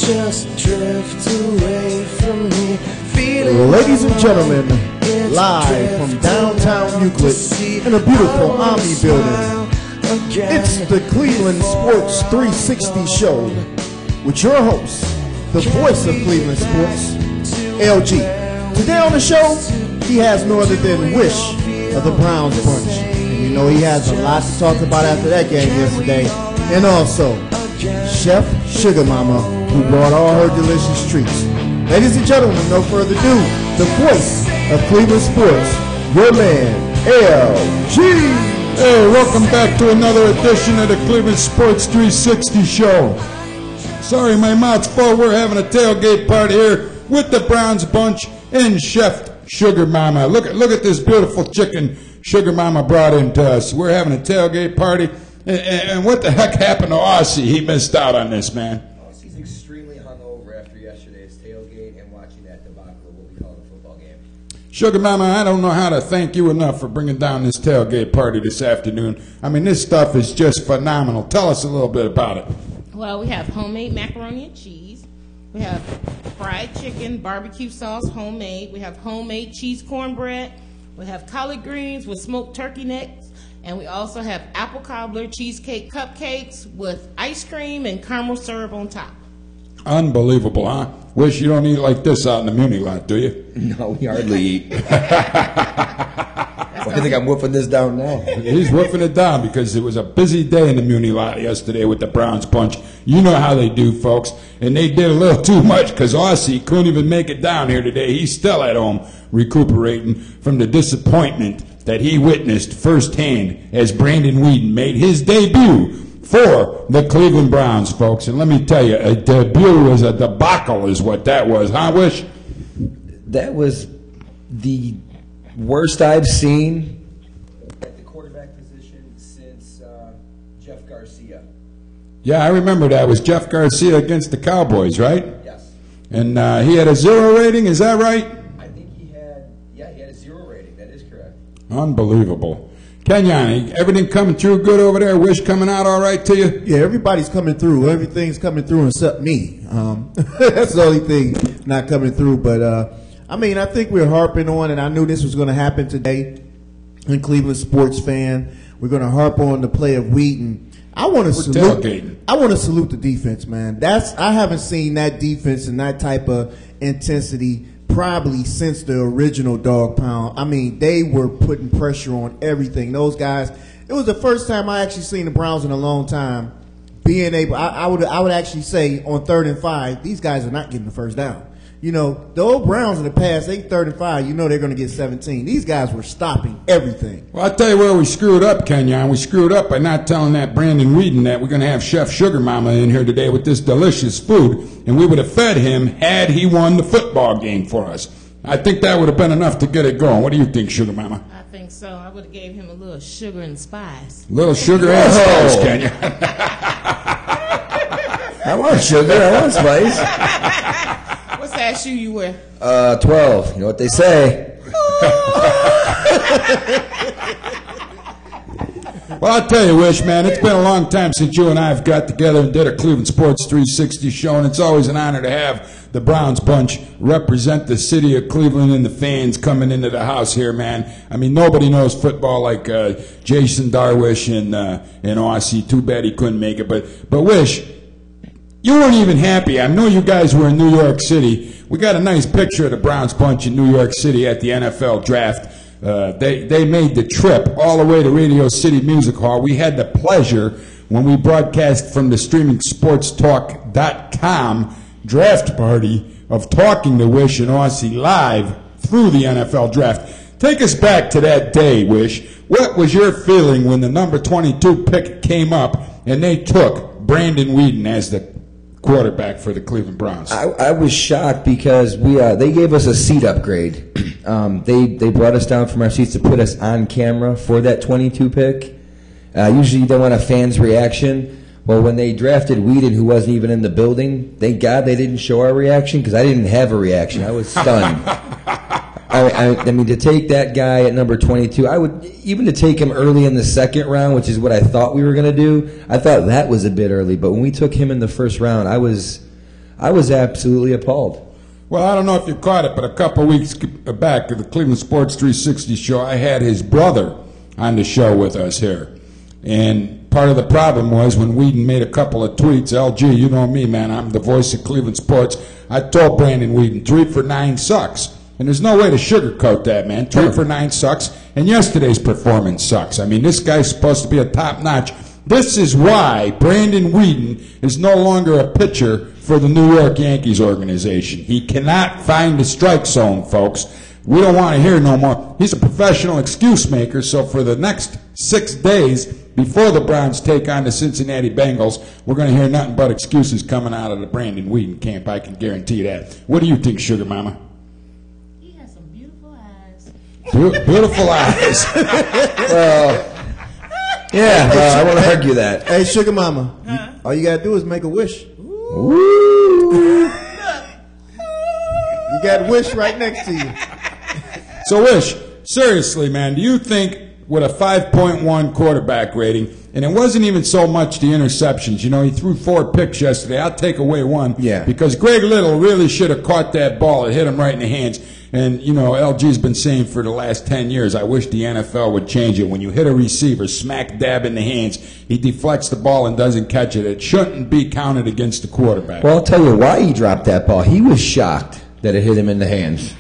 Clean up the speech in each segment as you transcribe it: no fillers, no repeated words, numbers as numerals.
just drift away from me. Ladies and gentlemen, live from downtown Euclid in a beautiful Omni building, it's the Cleveland Sports 360 show with your host, the voice of Cleveland Sports, LG. Today on the show, he has no other than Wish of the Browns bunch. And you know he has a lot to talk about after that game yesterday. And also, Chef Sugar Mama, who brought all her delicious treats. Ladies and gentlemen, no further ado, the voice of Cleveland Sports, your man, LG. Hey, welcome back to another edition of the Cleveland Sports 360 show. Sorry, my mouth's full. We're having a tailgate party here with the Browns bunch and Chef Sugar Mama. Look at this beautiful chicken Sugar Mama brought in to us. We're having a tailgate party. And what the heck happened to Aussie? He missed out on this, man. Aussie's extremely hungover after yesterday's tailgate and watching that debacle of what we call the football game. Sugar Mama, I don't know how to thank you enough for bringing down this tailgate party this afternoon. I mean, this stuff is just phenomenal. Tell us a little bit about it. Well, we have homemade macaroni and cheese. We have fried chicken, barbecue sauce, homemade. We have homemade cheese cornbread. We have collard greens with smoked turkey necks. And we also have apple cobbler cheesecake cupcakes with ice cream and caramel syrup on top. Unbelievable, huh? Wish you don't eat like this out in the Muni lot, do you? No, we hardly eat. Why do you think I'm whooping this down now? He's whooping it down because it was a busy day in the Muni lot yesterday with the Browns bunch. You know how they do, folks. And they did a little too much because Aussie couldn't even make it down here today. He's still at home recuperating from the disappointment that he witnessed firsthand as Brandon Weeden made his debut for the Cleveland Browns, folks. And let me tell you, a debut was a debacle is what that was, huh, Wish? That was the worst I've seen at the quarterback position since Jeff Garcia. Yeah, I remember that. It was Jeff Garcia against the Cowboys, right? Yes. And he had a 0 rating, is that right? I think he had a 0 rating. That is correct. Unbelievable. Kenyon, everything coming through good over there? Wish coming out all right to you? Yeah, everybody's coming through. Everything's coming through except me. That's the only thing not coming through. But, I mean, I think we're harping on, and I knew this was going to happen today in Cleveland sports fan. We're going to harp on the play of Weeden. I want to salute the defense, man. I haven't seen that defense and that type of intensity probably since the original Dog Pound. I mean, they were putting pressure on everything. Those guys, it was the first time I actually seen the Browns in a long time being able, I would actually say on 3rd and 5, these guys are not getting the first down. You know, the old Browns in the past, 3rd and 5, you know they're going to get 17. These guys were stopping everything. Well, I'll tell you where we screwed up, Kenyon. We screwed up by not telling that Brandon Weeden that we're going to have Chef Sugar Mama in here today with this delicious food, and we would have fed him had he won the football game for us. I think that would have been enough to get it going. What do you think, Sugar Mama? I think so. I would have gave him a little sugar and spice. Little sugar and spice, Kenyon. I want sugar. I want spice. What size shoe you wear? 12. You know what they say. Well, I'll tell you, Wish, man, it's been a long time since you and I have got together and did a Cleveland Sports 360 show, and it's always an honor to have the Browns bunch represent the city of Cleveland and the fans coming into the house here, man. I mean, nobody knows football like Jason Darwish and Aussie. Too bad he couldn't make it. But Wish, you weren't even happy. I know you guys were in New York City. We got a nice picture of the Browns bunch in New York City at the NFL draft. They made the trip all the way to Radio City Music Hall. We had the pleasure when we broadcast from the streamingsportstalk.com draft party of talking to Wish and Aussie live through the NFL draft. Take us back to that day, Wish. What was your feeling when the number 22 pick came up and they took Brandon Weeden as the quarterback for the Cleveland Browns? I was shocked because they gave us a seat upgrade. They brought us down from our seats to put us on camera for that 22 pick. Usually you don't want a fan's reaction. Well, when they drafted Weeden, who wasn't even in the building, thank God they didn't show our reaction because I didn't have a reaction. I was stunned. I mean, to take that guy at number 22, even to take him early in the second round, which is what I thought we were going to do, I thought that was a bit early. But when we took him in the first round, I was I was absolutely appalled. Well, I don't know if you caught it, but a couple weeks back at the Cleveland Sports 360 show, I had his brother on the show with us here. And part of the problem was when Weeden made a couple of tweets, LG, you know me, man, I'm the voice of Cleveland sports. I told Brandon Weeden, 3 for 9 sucks. And there's no way to sugarcoat that, man. 3 for 9 sucks, and yesterday's performance sucks. I mean, this guy's supposed to be a top-notch. This is why Brandon Weeden is no longer a pitcher for the New York Yankees organization. He cannot find the strike zone, folks. We don't want to hear no more. He's a professional excuse maker, so for the next 6 days before the Browns take on the Cincinnati Bengals, we're going to hear nothing but excuses coming out of the Brandon Weeden camp. I can guarantee that. What do you think, Sugar Mama? He has some beautiful eyes. Beautiful eyes. Well, yeah, I won't argue that. Hey, Sugar Mama, all you got to do is make a wish. Ooh. You got a wish right next to you. So, Wish, seriously, man, do you think with a 5.1 quarterback rating, and it wasn't even so much the interceptions. You know, he threw 4 picks yesterday. I'll take away 1. Yeah. Because Greg Little really should have caught that ball. It hit him right in the hands. And, you know, LG's been saying for the last 10 years, I wish the NFL would change it. When you hit a receiver smack dab in the hands, he deflects the ball and doesn't catch it. It shouldn't be counted against the quarterback. Well, I'll tell you why he dropped that ball. He was shocked that it hit him in the hands.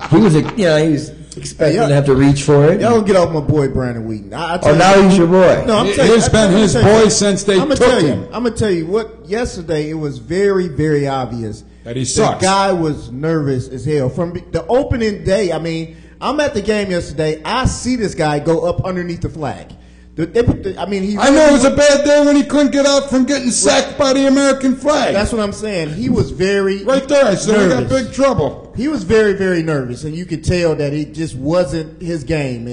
He was expecting to have to reach for it. Y'all don't get off my boy Brandon Weeden. Now he's your boy. No, I'm He's been his boy since they took him. I'm going to tell you what, yesterday it was very, very obvious That he sucks. The guy was nervous as hell. From the opening day, I mean, I'm at the game yesterday. I see this guy go up underneath the flag. He I know it was a bad day when he couldn't get out from getting sacked by the American flag. That's what I'm saying. He was very right there. I said we got nervous. big trouble. He was very, very nervous, and you could tell that it just wasn't his game.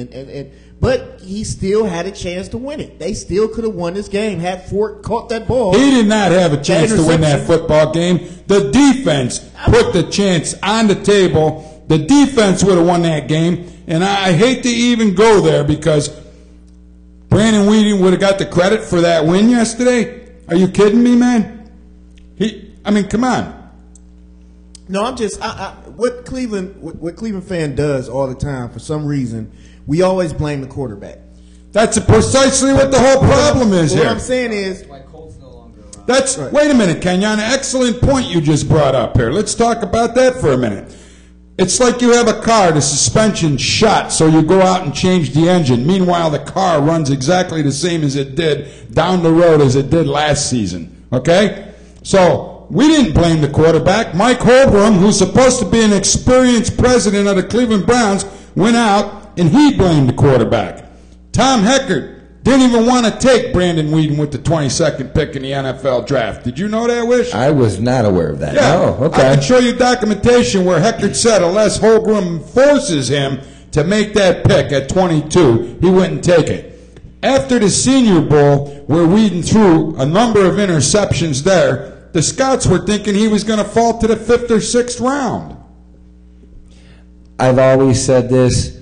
But he still had a chance to win it. They still could have won this game had Fort caught that ball. He did not have a chance to win that football game. The defense put the chance on the table. The defense would have won that game, and I hate to even go there because Brandon Weeden would have got the credit for that win yesterday. Are you kidding me, man? Come on. No, I'm just what Cleveland fan does all the time. For some reason, we always blame the quarterback. That's precisely what the whole problem is here. What I'm saying is, Wait a minute, Kenyon. Excellent point you just brought up here. Let's talk about that for a minute. It's like you have a car, the suspension's shot, so you go out and change the engine. Meanwhile, the car runs exactly the same as it did down the road as it did last season. Okay? So, we didn't blame the quarterback. Mike Holmgren, who's supposed to be an experienced president of the Cleveland Browns, went out and he blamed the quarterback. Tom Heckert didn't even want to take Brandon Weeden with the 22nd pick in the NFL draft. Did you know that, Wish? I was not aware of that. Yeah. Oh, okay. I can show you documentation where Heckert said unless Holmgren forces him to make that pick at 22, he wouldn't take it. After the Senior Bowl, where Weeden threw a number of interceptions there, the scouts were thinking he was going to fall to the 5th or 6th round. I've always said this.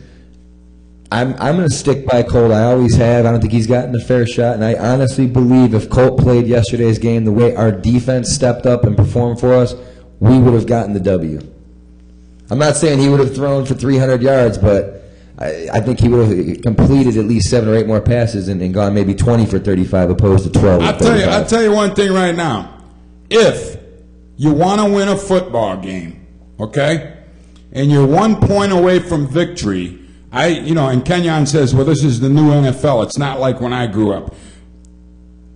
I'm going to stick by Colt. I always have. I don't think he's gotten a fair shot, and I honestly believe if Colt played yesterday's game the way our defense stepped up and performed for us, we would have gotten the W. I'm not saying he would have thrown for 300 yards, but I think he would have completed at least 7 or 8 more passes and gone maybe 20 for 35 opposed to 12 for 35. I'll tell you one thing right now. If you want to win a football game, okay, and you're 1 point away from victory, and Kenyon says, well, this is the new NFL. It's not like when I grew up.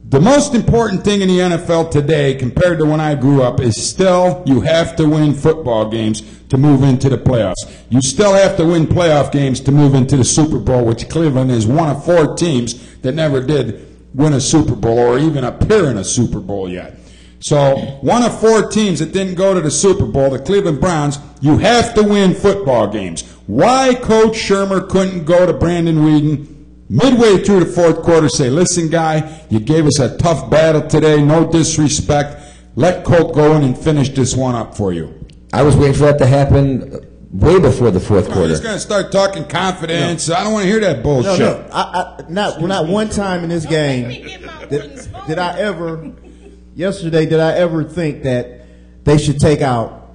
The most important thing in the NFL today compared to when I grew up is still you have to win football games to move into the playoffs. You still have to win playoff games to move into the Super Bowl, which Cleveland is one of 4 teams that never did win a Super Bowl or even appear in a Super Bowl yet. So one of 4 teams that didn't go to the Super Bowl, the Cleveland Browns, you have to win football games. Why Coach Shurmur couldn't go to Brandon Weeden midway through the 4th quarter, say, listen, guy, you gave us a tough battle today, no disrespect. Let Colt go in and finish this one up for you. I was waiting for that to happen way before the 4th quarter. He's going to start talking confidence. No. I don't want to hear that bullshit. Not one time in this game did I ever, yesterday did I ever think that they should take out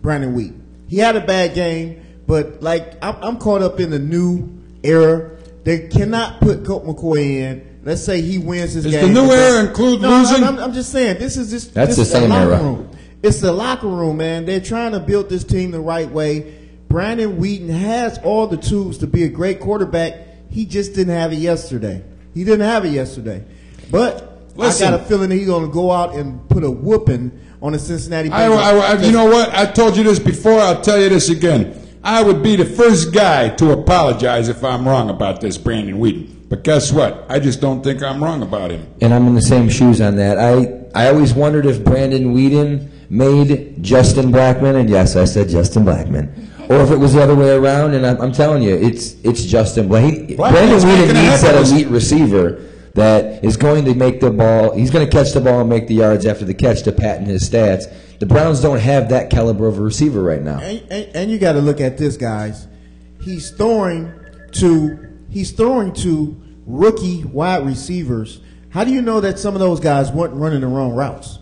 Brandon Weeden. He had a bad game, but like I'm caught up in the new era. They cannot put Colt McCoy in. Let's say he wins his game. Does the new era include losing? I'm just saying this is just That's this the is same locker era. room. It's the locker room, man. They're trying to build this team the right way. Brandon Weeden has all the tools to be a great quarterback. He just didn't have it yesterday. But Listen. I got a feeling that he's going to go out and put a whooping on the Cincinnati Bengals. You know what? I told you this before. I'll tell you this again. I would be the first guy to apologize if I'm wrong about this Brandon Weeden. But guess what? I just don't think I'm wrong about him. And I'm in the same shoes on that. I always wondered if Brandon Weeden made Justin Blackman, and yes, I said Justin Blackman, or if it was the other way around. And I'm telling you, it's Justin Blackman. Brandon Weeden needs that elite receiver that is going to make the ball. He's going to catch the ball and make the yards after the catch to patent his stats. The Browns don't have that caliber of a receiver right now. And you got to look at this, guys. He's throwing to rookie wide receivers. How do you know that some of those guys weren't running the wrong routes?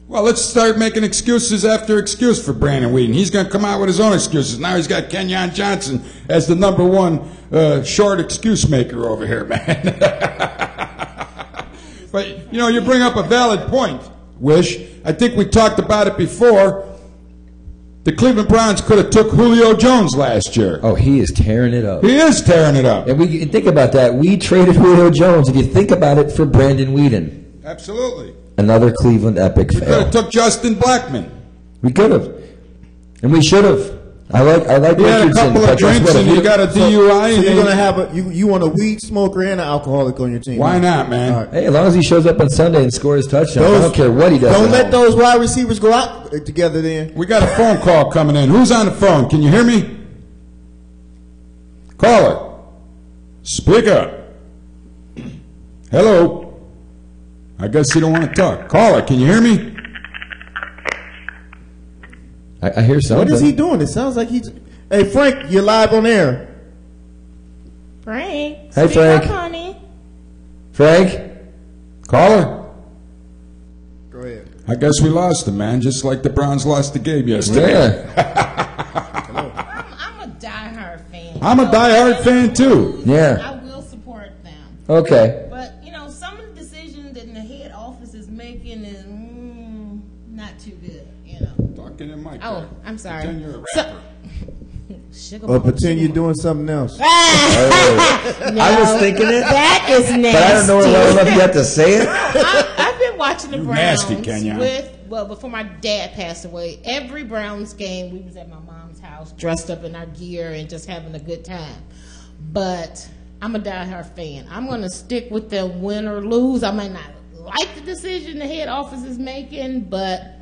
Well, let's start making excuses after excuse for Brandon Weeden. He's going to come out with his own excuses. Now he's got Kenyon Johnson as the number one short excuse maker over here, man. But, you bring up a valid point, Wish. I think we talked about it before. The Cleveland Browns could have took Julio Jones last year. Oh, he is tearing it up. He is tearing it up. And we think about that. We traded Julio Jones, if you think about it, for Brandon Weeden. Absolutely. Another Cleveland epic We could fail. have took Justin Blackman. We could have. And we should have. I like He had a Richardson. couple of but guess drinks what? and he got a DUI. So you're going to have you want a weed smoker and an alcoholic on your team? Why not, man? All right. Hey, as long as he shows up on Sunday and scores touchdowns, I don't care what he does. Don't at let home. those wide receivers go out together then. We got a phone call coming in. Who's on the phone? Can you hear me? Caller. Speak up. Hello. I guess you don't want to talk. Caller, can you hear me? I hear something. What is he doing? It sounds like he's. Hey, Frank, you're live on air. Frank. Hey, speak Frank. up, honey. Frank? Caller. Go ahead. I guess we lost him, man, just like the Browns lost the game yesterday. Yeah. I'm a diehard fan. I'm a diehard fan, too. Yeah. I will support them. Okay. But, some of the decisions that the head office is making is not too good, Talking in my Oh, I'm sorry. Pretend you're a So- rapper. Sugar Or mama, pretend sugar you're doing something else. No, I was thinking it, that is nasty. but I don't know well enough yet to say it. I've been watching the You Browns nasty, Kenya. before my dad passed away. Every Browns game, we was at my mom's house, dressed up in our gear and just having a good time. But I'm a diehard fan. I'm going to stick with them win or lose. I might not like the decision the head office is making, but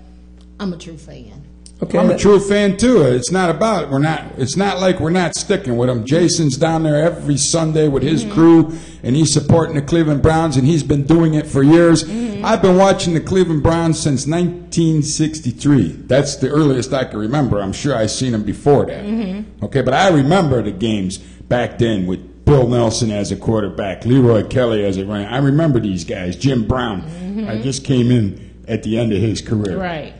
I'm a true fan. Okay. I'm a true fan too. It's not like we're not sticking with him. Jason's down there every Sunday with his crew, and he's supporting the Cleveland Browns, and he's been doing it for years. I've been watching the Cleveland Browns since 1963. That's the earliest I can remember. I'm sure I've seen them before that. Okay, but I remember the games back then with Bill Nelson as a quarterback, Leroy Kelly as a running. I remember these guys. Jim Brown. I just came in at the end of his career. Right.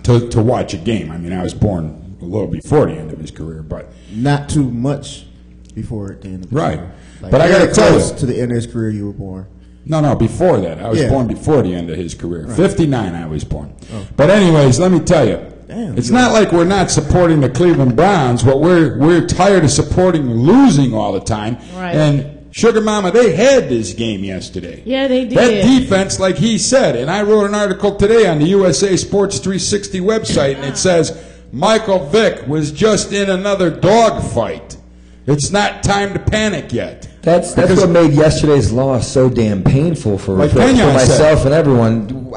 To watch a game. I mean, I was born a little before the end of his career, but Not too much before the end of the Right. career. But I gotta very tell close you- to the end of his career you were born. no, before that. I was Yeah. born before the end of his career. 59 I was born. But anyways, let me tell you. Damn. It's not like we're not supporting the Cleveland Browns, but we're tired of supporting losing all the time. Right. And Sugar Mama, they had this game yesterday. Yeah, they did. That defense, like he said, and I wrote an article today on the USA Sports 360 website, and it says Michael Vick was just in another dogfight. It's not time to panic yet. That's what made yesterday's loss so damn painful for Like for Kenyon myself and everyone.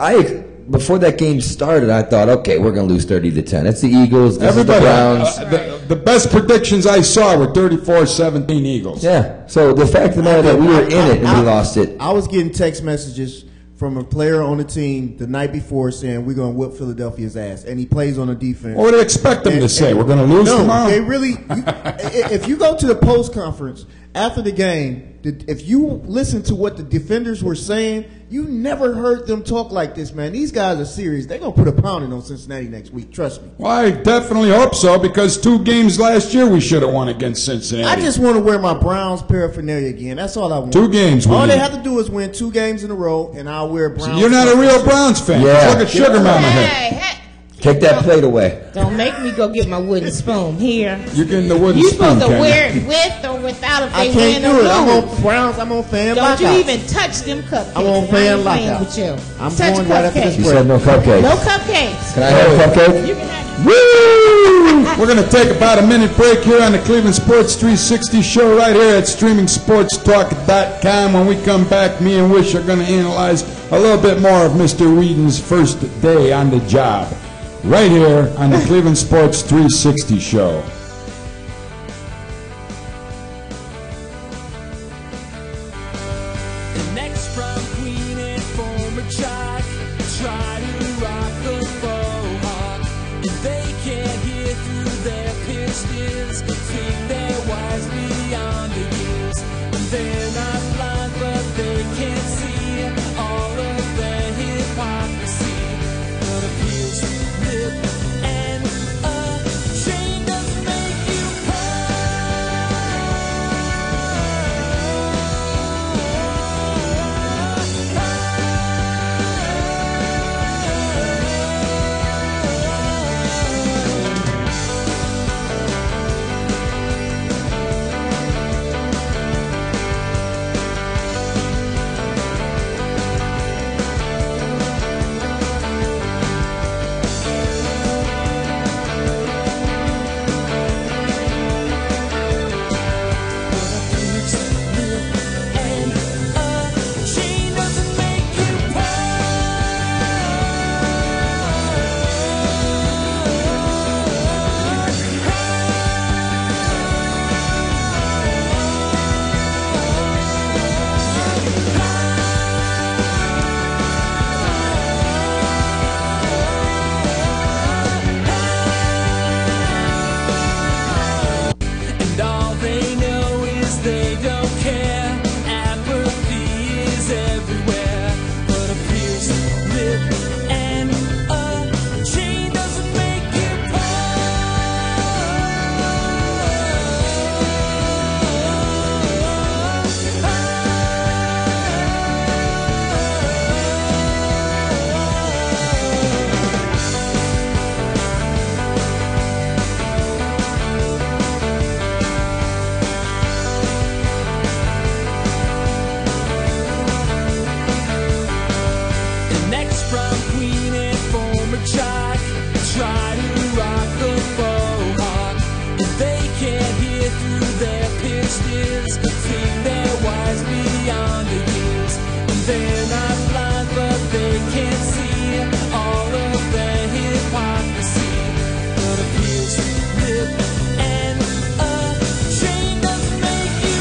Before that game started, I thought, okay, we're going to lose 30-10. It's the Eagles. This is the Everybody, Browns. the best predictions I saw were 34-17 Eagles. Yeah. So the fact of the matter that we were in it and we lost it. I was getting text messages from a player on the team the night before saying we're going to whip Philadelphia's ass, and he plays on the defense. What do you expect them to say? We're going to lose no, tomorrow? they really. If you go to the post conference after the game, if you listen to what the defenders were saying, you never heard them talk like this, man. These guys are serious. They're going to put a pounding on Cincinnati next week. Trust me. Well, I definitely hope so, because 2 games last year we should have won against Cincinnati. I just want to wear my Browns paraphernalia again. That's all I want. 2 games. All they have to do is win 2 games in a row, and I'll wear Browns. So you're not a real Browns fan. Yeah. Look at Sugar Mama here. Hey. Take that plate away. Don't make me go get my wooden spoon here. You're getting the wooden You spoon, supposed to Kenny. wear it with or without if I they can't win or do it. I'm lose. on Browns. I'm on fan Don't lockout. you even touch them cupcakes. I'm on I fan ain't playing lockout. with you. I'm touch going right after this cupcakes. You said no cupcakes. No cupcakes. Can I have a cupcake? You can have Woo! We're going to take about a minute break here on the Cleveland Sports 360 show right here at streamingsportstalk.com. When we come back, me and Wish are going to analyze a little bit more of Mr. Weeden's first day on the job right here on the Cleveland Sports 360 show. The next from Queen and former Jock try to rock the faux hawk. And they can't hear through their pistons, think they're wise beyond the years. And they're not blind, but they can't see all of the hypocrisy. But a pierced lip and a chain doesn't make you and all they know is they don't care. Apathy is everywhere. But a pierced lip and a chain doesn't make you next from Queen and former Jock try to rock the faux hawk. And they can't hear through their pistons, think they're wise beyond the years. And they're not blind, but they can't see all of the hypocrisy. But a pierced lip and a chain doesn't make you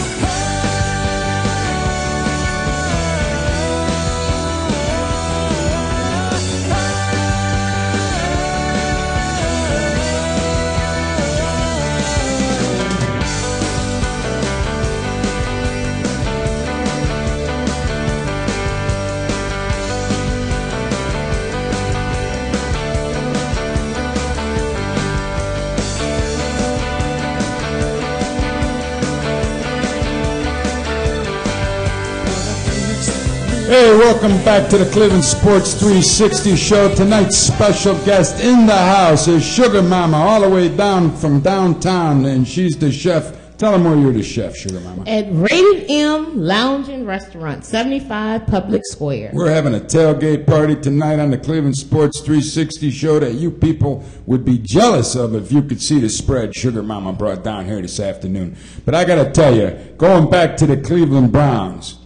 Hey, welcome back to the Cleveland Sports 360 show. Tonight's special guest in the house is Sugar Mama, all the way down from downtown, and she's the chef. Tell them where you're the chef, Sugar Mama. At Rated M Lounge and Restaurant, 75 Public Square. We're having a tailgate party tonight on the Cleveland Sports 360 show that you people would be jealous of if you could see the spread Sugar Mama brought down here this afternoon. But I got to tell you, going back to the Cleveland Browns,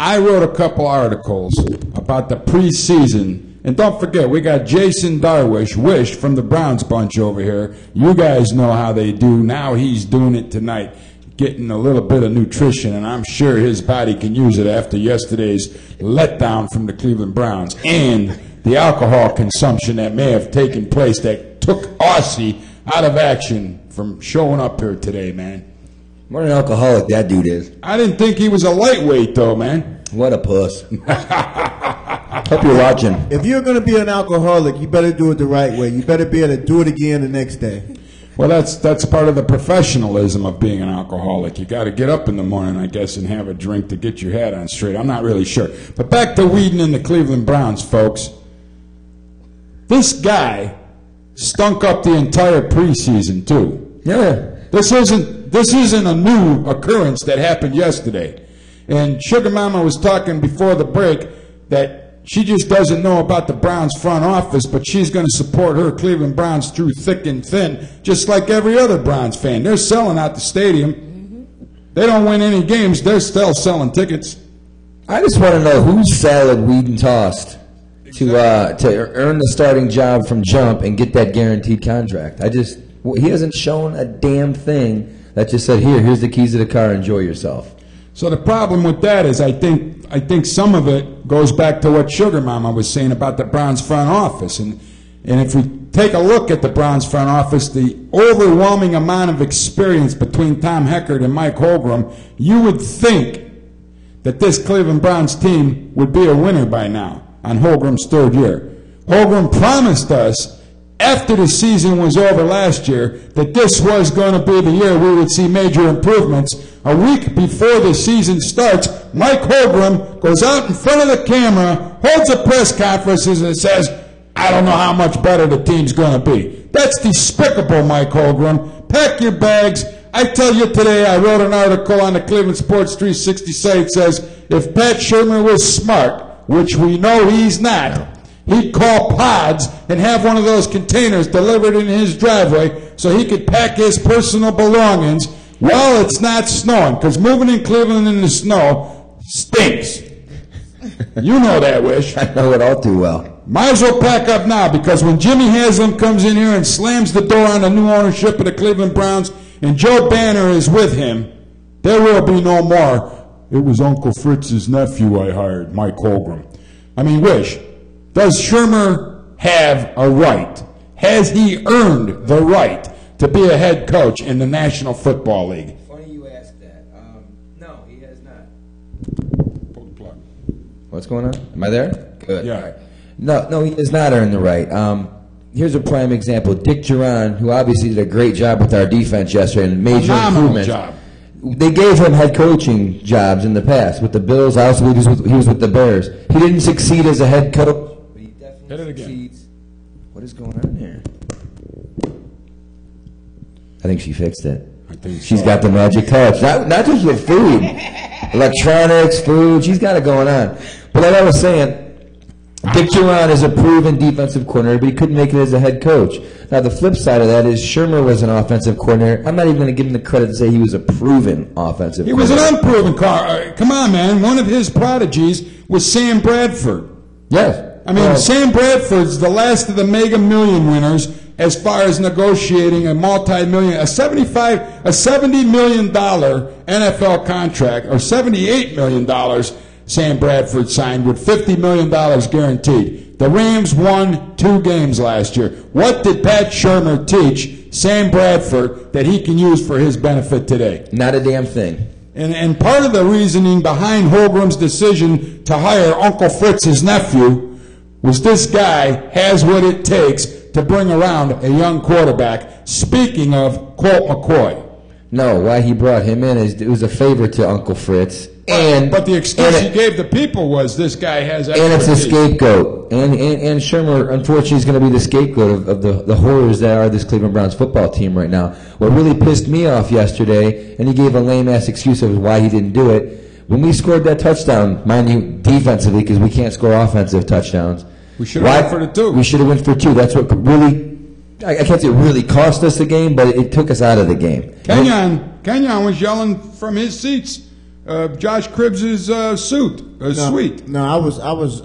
I wrote a couple articles about the preseason. And don't forget, we got Jason Darwish, Wish, from the Browns bunch over here. You guys know how they do. Now he's doing it tonight, getting a little bit of nutrition, and I'm sure his body can use it after yesterday's letdown from the Cleveland Browns and the alcohol consumption that may have taken place that took Aussie out of action from showing up here today, man. What an alcoholic that dude is. I didn't think he was a lightweight, though, man. What a puss. Hope you're watching. If you're going to be an alcoholic, you better do it the right way. You better be able to do it again the next day. Well, that's part of the professionalism of being an alcoholic. You got to get up in the morning, I guess, and have a drink to get your head on straight. I'm not really sure. But back to Weeden and the Cleveland Browns, folks. This guy stunk up the entire preseason, too. Yeah. This isn't a new occurrence that happened yesterday. And Sugar Mama was talking before the break that she just doesn't know about the Browns front office, but she's going to support her Cleveland Browns through thick and thin, just like every other Browns fan. They're selling out the stadium. Mm-hmm. They don't win any games. They're still selling tickets. I just want to know whose salad Weeden tossed to earn the starting job from jump and get that guaranteed contract. He hasn't shown a damn thing that just said, here's the keys to the car, enjoy yourself. So the problem with that is I think some of it goes back to what Sugar Mama was saying about the Browns front office. And if we take a look at the Browns front office, the overwhelming amount of experience between Tom Heckert and Mike Holmgren, you would think that this Cleveland Browns team would be a winner by now on Holmgren's third year. Holmgren promised us after the season was over last year that this was going to be the year we would see major improvements. A week before the season starts, Mike Holmgren goes out in front of the camera, holds a press conference, and says, I don't know how much better the team's going to be. That's despicable, Mike Holmgren. Pack your bags. I tell you today, I wrote an article on the Cleveland Sports 360 site that says, if Pat Shurmur was smart, which we know he's not, he'd call pods and have one of those containers delivered in his driveway so he could pack his personal belongings while it's not snowing, because moving in Cleveland in the snow stinks. You know that, Wish. I know it all too well. Might as well pack up now, because when Jimmy Haslam comes in here and slams the door on the new ownership of the Cleveland Browns and Joe Banner is with him, there will be no more. It was Uncle Fritz's nephew I hired, Mike Holmgren. I mean, Wish, does Shurmur have a right? Has he earned the right to be a head coach in the National Football League? Funny you ask that. No, he has not. Pull the plug. What's going on? Am I there? Good. Yeah. All right. No, he has not earned the right. Here's a prime example. Dick Duran, who obviously did a great job with our defense yesterday and major improvements. Job. They gave him head coaching jobs in the past with the Bills. I also believe he was with the Bears. He didn't succeed as a head coach, but he definitely succeeds. What is going on here? I think she fixed it. I think She's so. got the magic touch. Not just with food. Electronics, food. She's got it going on. But like I was saying, Dick Duran is a proven defensive coordinator, but he couldn't make it as a head coach. Now, the flip side of that is Shurmur was an offensive coordinator. I'm not even going to give him the credit to say he was a proven offensive He was coordinator. an unproven come on, man. One of his prodigies was Sam Bradford. Yes. I mean, Sam Bradford's the last of the Mega Million winners as far as negotiating a multi-million, a $70 million NFL contract, or $78 million Sam Bradford signed with $50 million guaranteed. The Rams won 2 games last year. What did Pat Shurmur teach Sam Bradford that he can use for his benefit today? Not a damn thing. And part of the reasoning behind Holmgren's decision to hire Uncle Fritz, his nephew, was this guy has what it takes to bring around a young quarterback. Speaking of Colt McCoy. No, why he brought him in is it was a favor to Uncle Fritz. But the excuse he gave the people was this guy has expertise. And it's a scapegoat. And Shurmur, unfortunately, is going to be the scapegoat of the horrors that are this Cleveland Browns football team right now. What really pissed me off yesterday, and he gave a lame-ass excuse of why he didn't do it, when we scored that touchdown, mind you, defensively, because we can't score offensive touchdowns. We should have went for the 2. We should have went for 2. That's what really, I can't say it really cost us the game, but it took us out of the game. Kenyon was yelling from his seats. Josh Cribbs' suite. No, I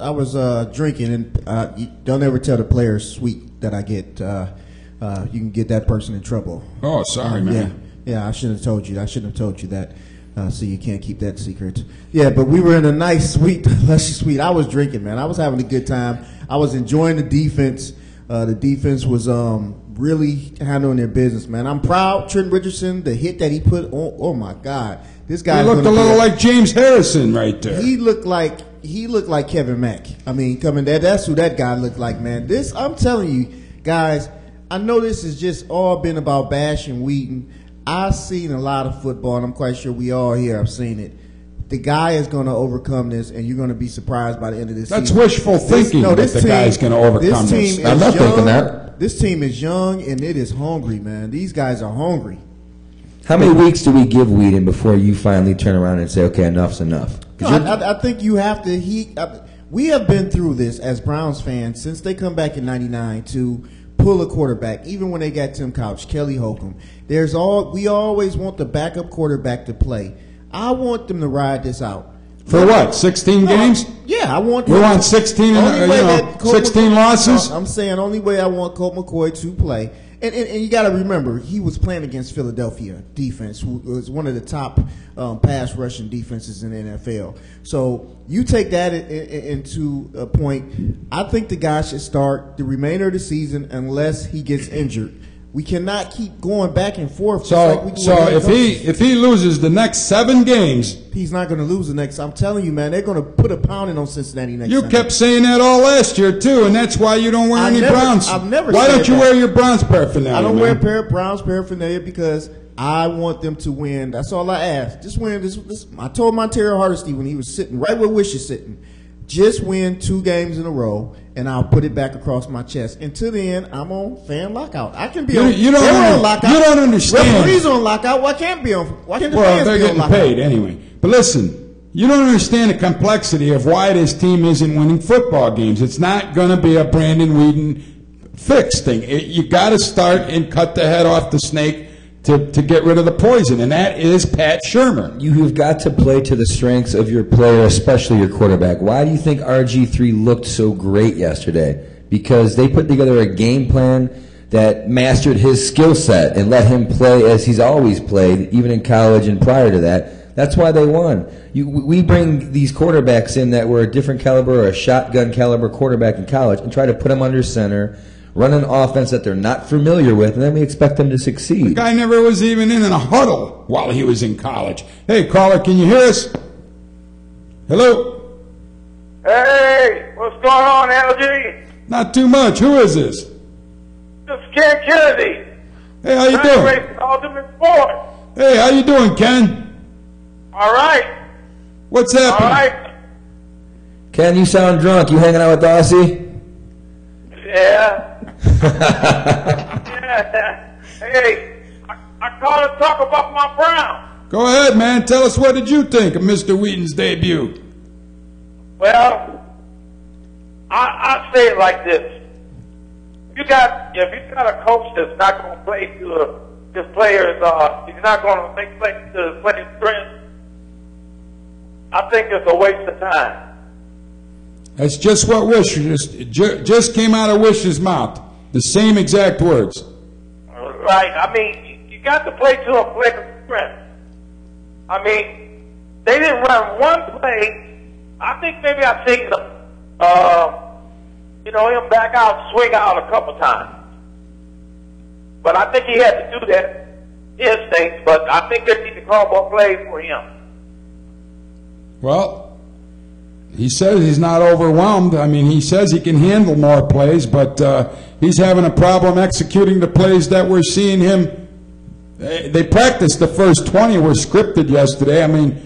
was drinking, and you don't ever tell the players suite that I get. You can get that person in trouble. Oh, sorry, man. Yeah, I shouldn't have told you. I shouldn't have told you that. So you can't keep that secret. Yeah, but we were in a nice suite, luscious suite. I was drinking, man. I was having a good time. I was enjoying the defense. The defense was really handling their business, man. I'm proud. Trent Richardson, the hit that he put on, oh my God. This guy looked a little like James Harrison right there. He looked like Kevin Mack. I mean, coming there, that's who that guy looked like, man. I'm telling you, guys, I know this has just all been about bashing Weeden. I've seen a lot of football, and I'm quite sure we all here have seen it. The guy is going to overcome this, and you're going to be surprised by the end of this season. That's wishful thinking that the guy's going to overcome this. I'm not thinking that. This team is young, and it is hungry, man. These guys are hungry. How many weeks do we give Weeden before you finally turn around and say, okay, enough's enough? No, I think you have to. We have been through this as Browns fans since they come back in '99 to pull a quarterback. Even when they got Tim Couch, Kelly Holcomb, we always want the backup quarterback to play. I want them to ride this out. For what? 16 games? Yeah, I want. We want 16. 16 losses. I'm saying only way I want Colt McCoy to play. And you got to remember, he was playing against Philadelphia defense, who was one of the top pass rushing defenses in the NFL. So you take that into a point. I think the guy should start the remainder of the season unless he gets injured. We cannot keep going back and forth. So if he loses the next 7 games, he's not going to lose the next. I'm telling you, man, they're going to put a pounding on Cincinnati next. You Sunday. Kept saying that all last year too, and that's why you don't wear any Browns. I've never. Why don't you wear your Browns paraphernalia? I don't wear Browns paraphernalia because I want them to win. That's all I ask. Just win this. I told Montero Hardesty when he was sitting right where Wish is sitting, just win 2 games in a row, and I'll put it back across my chest. Until then, I'm on fan lockout. I can be on lockout. You don't understand. Referees on lockout. Why can't the fans be on lockout? Well, they're getting paid anyway. But listen, you don't understand the complexity of why this team isn't winning football games. It's not going to be a Brandon Weeden fix thing. You got to start and cut the head off the snake to get rid of the poison, and that is Pat Shurmur. You've got to play to the strengths of your player, especially your quarterback. Why do you think RG3 looked so great yesterday? Because they put together a game plan that mastered his skill set and let him play as he's always played, even in college and prior to that. That's why they won. We bring these quarterbacks in that were a different caliber or a shotgun caliber quarterback in college and try to put them under center, run an offense that they're not familiar with, and then we expect them to succeed. The guy never was even in a huddle while he was in college. Hey, caller, can you hear us? Hello? Hey, what's going on, LG? Not too much. Who is this? This is Ken Kennedy. Hey, how you doing? Ultimate Sport. Hey, how you doing, Ken? All right. What's happening? All right. Ken, you sound drunk. You hanging out with Dossie? Yeah. Yeah. Hey, I called to talk about my Browns. Go ahead, man. Tell us, what did you think of Mr. Weeden's debut? Well, I say it like this. If you got a coach that's not going to play to his players, he's not going to make play to his players' strengths, I think it's a waste of time. That's just what Wish just came out of Wish's mouth. The same exact words. Right. I mean, you got to play to a player's strength. I mean, they didn't run one play. I think maybe I've seen him back out, swing out a couple times. But I think he had to do that instinct. But I think they need to call more plays for him. Well, he says he's not overwhelmed. I mean, he says he can handle more plays, but he's having a problem executing the plays that we're seeing him. They practiced the first 20 were scripted yesterday. I mean,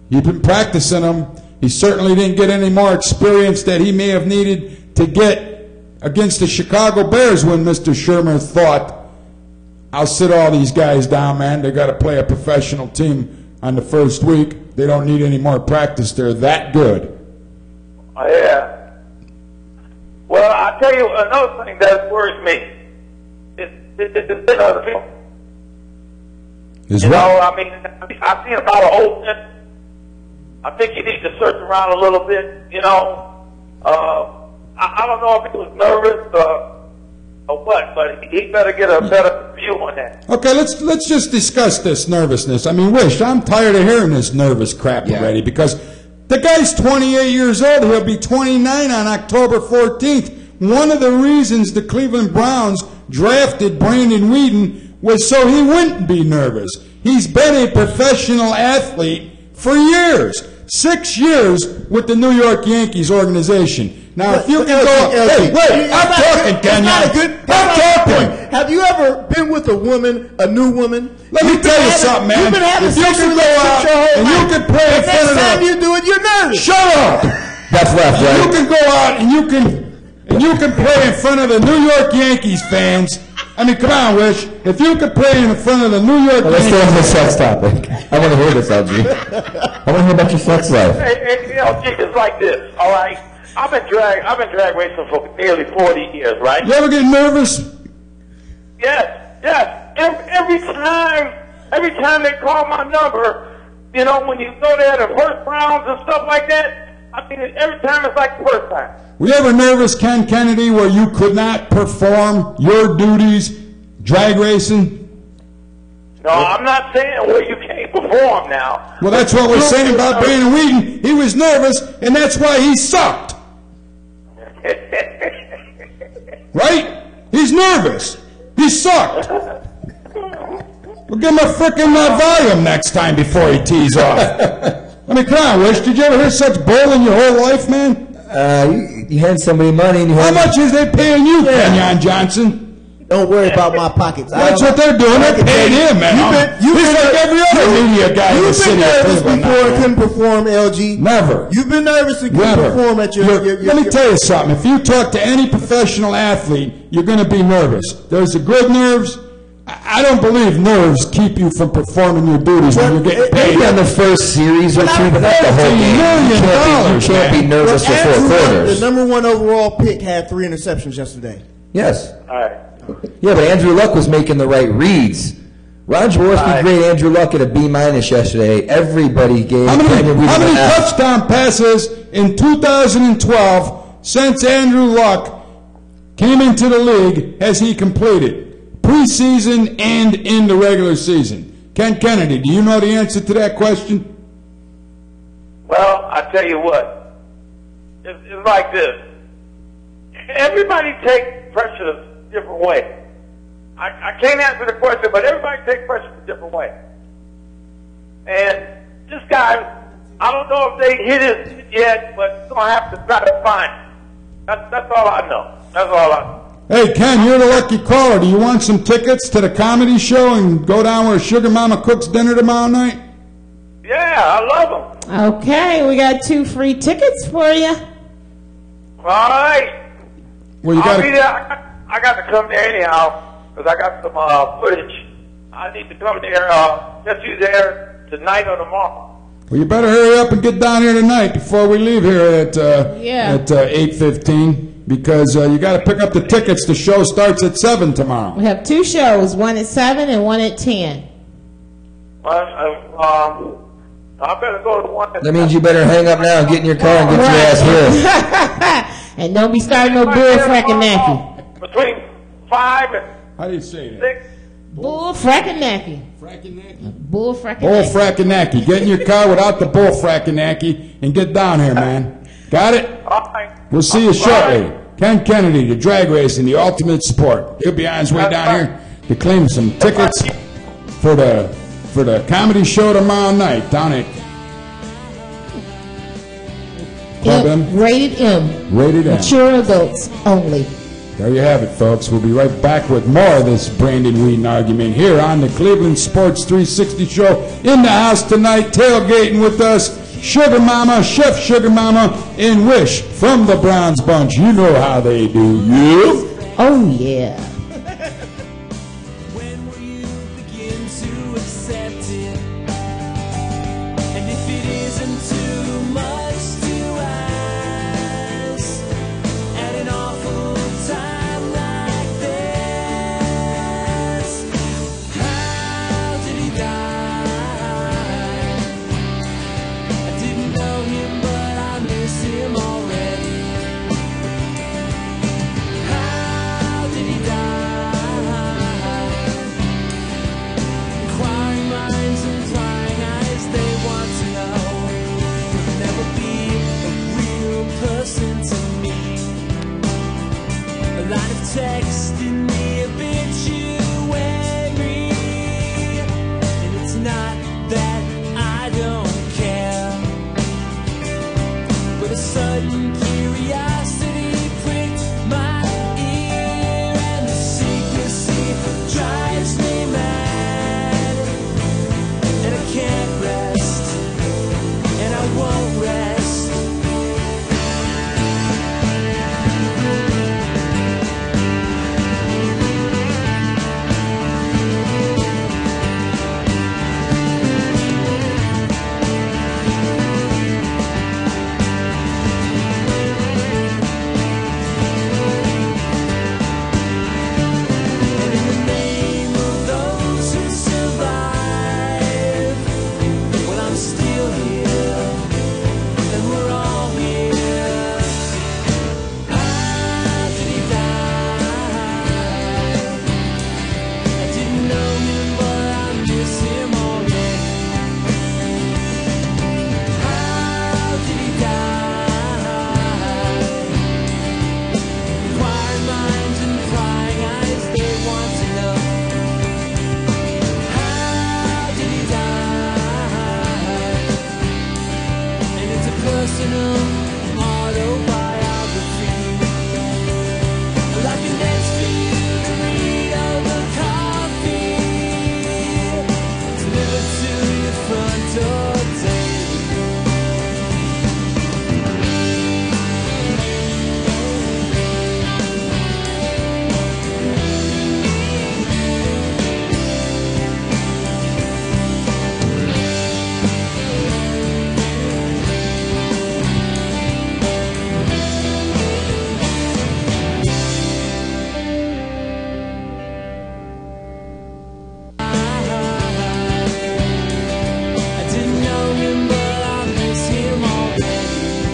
he's been practicing them. He certainly didn't get any more experience that he may have needed to get against the Chicago Bears when Mr. Shurmur thought, I'll sit all these guys down, man. They got to play a professional team on the first week. They don't need any more practice. They're that good. Yeah. Well, I tell you another thing that worries me. It's other people. I mean, I've seen about an old man. I think you need to search around a little bit, I don't know if he was nervous or what, but he better get a better view on that. Okay, let's just discuss this nervousness. I mean, Wish, I'm tired of hearing this nervous crap already because the guy's 28 years old. He'll be 29 on October 14th. One of the reasons the Cleveland Browns drafted Brandon Weeden was so he wouldn't be nervous. He's been a professional athlete for years. 6 years with the New York Yankees organization. Now, if you can go... Hey, wait, I'm talking, Kenya. I'm talking. Have you ever been with a woman, a new woman? Let me tell you something, man. You've been having if you sexual can go out and you can pray in front of next time you do it, you're nervous. Shut up. That's left, right? You can go out and you can pray in front of the New York Yankees fans. I mean, come on, Wish. If you could pray in front of the New York Let's Yankees... stay on the sex topic. I want to hear this, LG. I want to hear about your sex life. Hey, LG, it's like this, all right? I've been drag racing for nearly 40 years, right? You ever get nervous? Yes. Every time they call my number, you know, when you go there the first rounds and stuff like that, I mean, every time it's like the first time. Were you ever nervous, Ken Kennedy, where you could not perform your duties drag racing? No, I'm not saying where you can't perform now. Well, that's what we're saying about Brandon Weeden. He was nervous, and that's why he sucked. Right? He's nervous. He sucked. We'll give him a frickin' volume next time before he tees off. I mean, come on, Wish. Did you ever hear such bull in your whole life, man? You hand somebody money and you How much is they paying you, Kenyon Johnson? Don't worry about my pockets. That's what they're doing. They're paying him, man. He's like every other media guy in the city. You've been nervous before and couldn't perform, LG. Never. You've been nervous and couldn't perform at your... Let me tell you something. If you talk to any professional athlete, you're going to be nervous. There's the good nerves. I don't believe nerves keep you from performing your duties when you're getting paid. Maybe on the first series or two, but not the whole game. You can't be nervous for 4 quarters. The number 1 overall pick had 3 interceptions yesterday. Yes. All right. Yeah, but Andrew Luck was making the right reads. Ron Jaworski graded Andrew Luck at a B- yesterday. Everybody gave How many touchdown passes in 2012 since Andrew Luck came into the league has he completed? Preseason and in the regular season. Ken Kennedy, do you know the answer to that question? Well, I tell you what. It's like this. Everybody takes pressure a different way. I can't answer the question, but everybody takes pressure a different way. And this guy, I don't know if they hit it yet, but you're going to have to try to find it. That's all I know. That's all I know. Hey, Ken, you're the lucky caller. Do you want some tickets to the comedy show and go down where Sugar Mama cooks dinner tomorrow night? Yeah, I love them. Okay, we got 2 free tickets for you. All right. Well, I'll be there. I got to come there anyhow because I got some footage. I need to come there. Get you there tonight or tomorrow. Well, you better hurry up and get down here tonight before we leave here at 8:15. Because you got to pick up the tickets. The show starts at 7 tomorrow. We have 2 shows, one at 7 and one at 10. I better go to the one. That means you better hang up now and get in your car and get your ass here. And don't be starting no bull fracking Between 5 and How do you say that? 6. Bull fracking Bull fracking Bull fracking Get in your car without the bull fracking and get down here, man. Got it? All right. We'll see you shortly. Ken Kennedy, the drag racing, the ultimate sport. He'll be on his way down here to claim some tickets for the comedy show tomorrow night down at Rated M. Rated M. Mature adults only. There you have it, folks. We'll be right back with more of this Brandon Weeden argument here on the Cleveland Sports 360 show. In the house tonight, tailgating with us, Sugar Mama, Chef Sugar Mama, and Wish from the Browns Bunch. You know how they do. You? Oh, yeah. When will you begin to accept it? And if it isn't too much to ask, at an awful time like this, how did he die? I didn't know him, but I miss him already. How did he die? some autobiography. Like an extra you to read over coffee, delivered to your front door daily. I didn't know him, but I miss him already.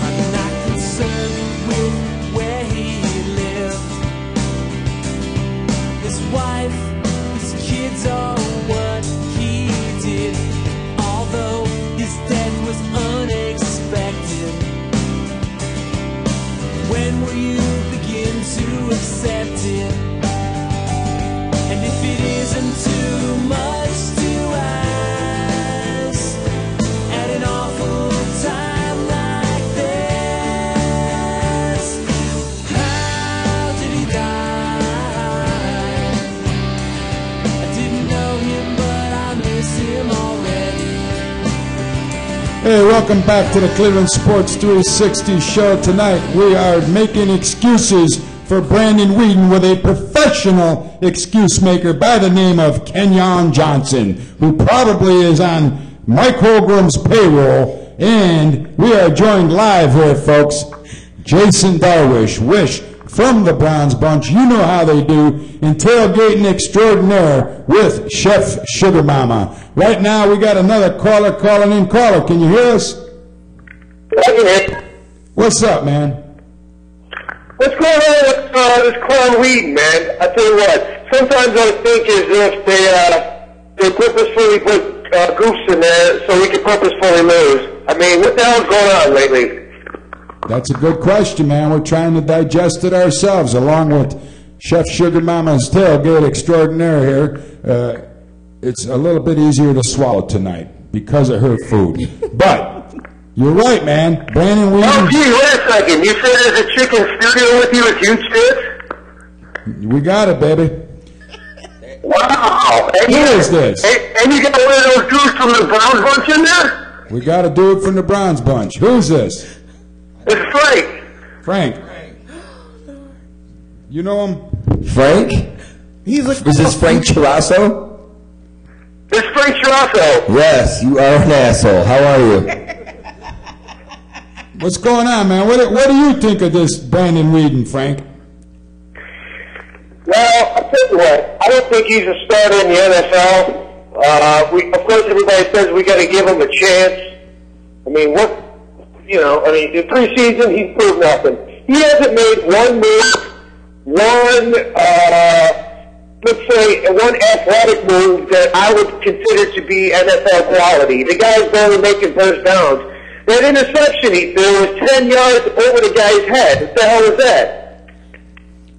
I'm not concerned with where he lived. His wife, his kids, oh, what he did. Although his death was unexpected. When will you begin to accept it? And if it isn't too much to ask, at an awful time like this, how did he die? I didn't know him, but I miss him already. Hey, welcome back to the Cleveland Sports 360 show. Tonight we are making excuses for Brandon Weeden with a professional excuse maker by the name of Kenyon Johnson, who probably is on Mike Holmgren's payroll. And we are joined live here, folks. Jason Darwish, Wish from the Browns Bunch. You know how they do in tailgating extraordinaire with Chef Sugar Mama. Right now we got another caller calling in. Caller, can you hear us? What's up, man? What's going on with this clown Weeden, man? I tell you what, sometimes I think as if they purposefully put goofs in there so we can purposefully lose. I mean, what the hell's going on lately? That's a good question, man. We're trying to digest it ourselves, along with Chef Sugar Mama's tailgate extraordinaire here. It's a little bit easier to swallow tonight because of her food. But you're right, man. Brandon Weeden. Oh, gee, wait a second. You said there's a chicken studio with you with huge tits? We got it, baby. Wow. And Who is this? And you got one of those dudes from the Browns Bunch in there? We got a dude from the Browns Bunch. Who's this? It's Frank. Frank. You know him? Frank? He's a, Is this Frank Chirasso? It's Frank Chirasso. Yes, you are an asshole. How are you? What's going on, man? What do you think of this Brandon Weeden, Frank? Well, I'll tell you what. I don't think he's a starter in the NFL. Of course, everybody says we got to give him a chance. I mean, in preseason, he's proved nothing. He hasn't made one move, one athletic move that I would consider to be NFL quality. The guy's barely making first downs. That interception he threw was 10 yards over the guy's head. What the hell was that?